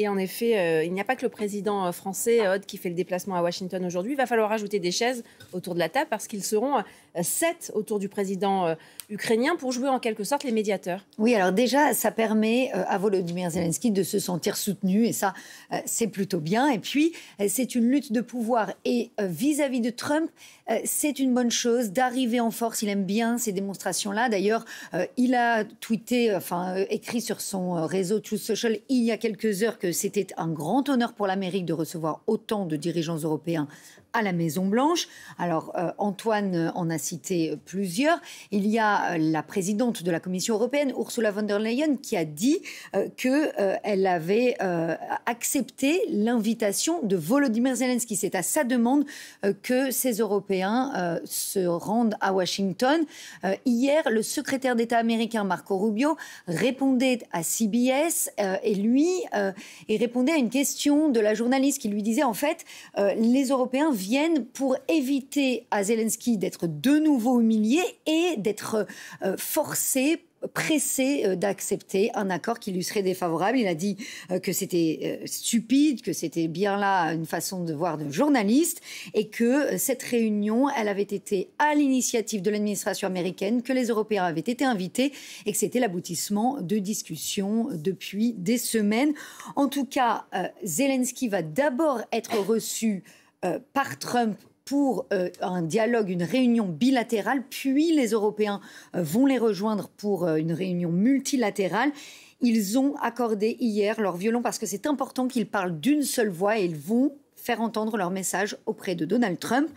Et en effet, il n'y a pas que le président français, Hoth, qui fait le déplacement à Washington aujourd'hui. Il va falloir ajouter des chaises autour de la table parce qu'ils seront 7 autour du président ukrainien pour jouer en quelque sorte les médiateurs. Oui, alors déjà, ça permet à Volodymyr Zelensky de se sentir soutenu et ça, c'est plutôt bien. Et puis, c'est une lutte de pouvoir. Et vis-à-vis de Trump, c'est une bonne chose d'arriver en force. Il aime bien ces démonstrations-là. D'ailleurs, il a tweeté, écrit sur son réseau Truth Social il y a quelques heures que c'était un grand honneur pour l'Amérique de recevoir autant de dirigeants européens à la Maison-Blanche. Alors, Antoine en a cité plusieurs. Il y a la présidente de la Commission européenne, Ursula von der Leyen, qui a dit qu'elle avait accepté l'invitation de Volodymyr Zelensky. C'est à sa demande que ces Européens se rendent à Washington. Hier, le secrétaire d'État américain Marco Rubio répondait à CBS il répondait à une question de la journaliste qui lui disait en fait les Européens viennent pour éviter à Zelensky d'être de nouveau humilié et d'être pressé d'accepter un accord qui lui serait défavorable. Il a dit que c'était stupide, que c'était bien là une façon de voir de journaliste et que cette réunion, elle avait été à l'initiative de l'administration américaine, que les Européens avaient été invités et que c'était l'aboutissement de discussions depuis des semaines. En tout cas, Zelensky va d'abord être reçu par Trump pour un dialogue, une réunion bilatérale, puis les Européens vont les rejoindre pour une réunion multilatérale. Ils ont accordé hier leur violon parce que c'est important qu'ils parlent d'une seule voix et ils vont faire entendre leur message auprès de Donald Trump.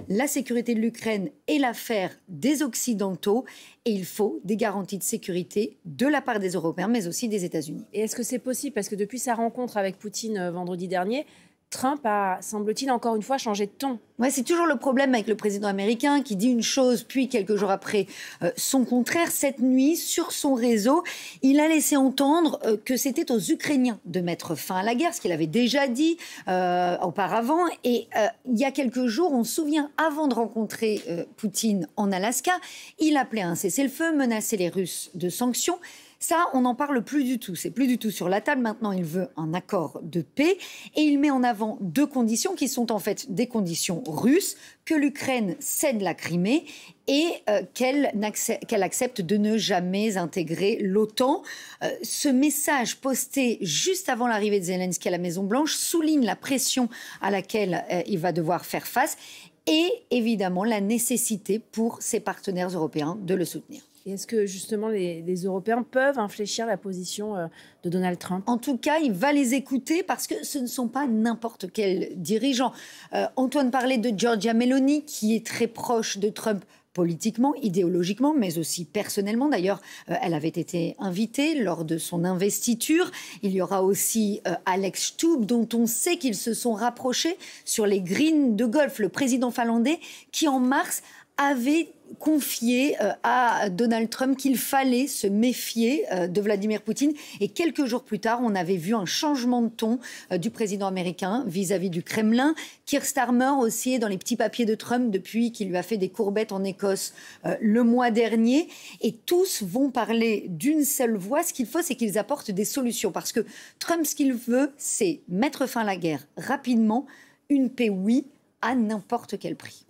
La sécurité de l'Ukraine est l'affaire des Occidentaux et il faut des garanties de sécurité de la part des Européens, mais aussi des États-Unis. Et est-ce que c'est possible? Parce que depuis sa rencontre avec Poutine vendredi dernier, Trump a, semble-t-il, encore une fois changé de ton. Ouais, c'est toujours le problème avec le président américain qui dit une chose, puis quelques jours après, son contraire. Cette nuit, sur son réseau, il a laissé entendre que c'était aux Ukrainiens de mettre fin à la guerre, ce qu'il avait déjà dit auparavant. Et il y a quelques jours, on se souvient, avant de rencontrer Poutine en Alaska, il appelait à un cessez-le-feu, menaçait les Russes de sanctions. Ça, on n'en parle plus du tout. C'est plus du tout sur la table. Maintenant, il veut un accord de paix. Et il met en avant 2 conditions qui sont en fait des conditions russes. Que l'Ukraine cède la Crimée et qu'elle accepte de ne jamais intégrer l'OTAN. Ce message posté juste avant l'arrivée de Zelensky à la Maison-Blanche souligne la pression à laquelle il va devoir faire face et évidemment la nécessité pour ses partenaires européens de le soutenir. Et est-ce que justement les Européens peuvent infléchir la position de Donald Trump? En tout cas, il va les écouter parce que ce ne sont pas n'importe quels dirigeants. Antoine parlait de Giorgia Meloni, qui est très proche de Trump politiquement, idéologiquement, mais aussi personnellement. D'ailleurs, elle avait été invitée lors de son investiture. Il y aura aussi Alex Stubb, dont on sait qu'ils se sont rapprochés sur les greens de golf. Le président finlandais qui, en mars, avait confié à Donald Trump qu'il fallait se méfier de Vladimir Poutine. Et quelques jours plus tard, on avait vu un changement de ton du président américain vis-à-vis du Kremlin. Keir Starmer aussi est dans les petits papiers de Trump depuis qu'il lui a fait des courbettes en Écosse le mois dernier. Et tous vont parler d'une seule voix. Ce qu'il faut, c'est qu'ils apportent des solutions. Parce que Trump, ce qu'il veut, c'est mettre fin à la guerre rapidement, une paix, oui, à n'importe quel prix.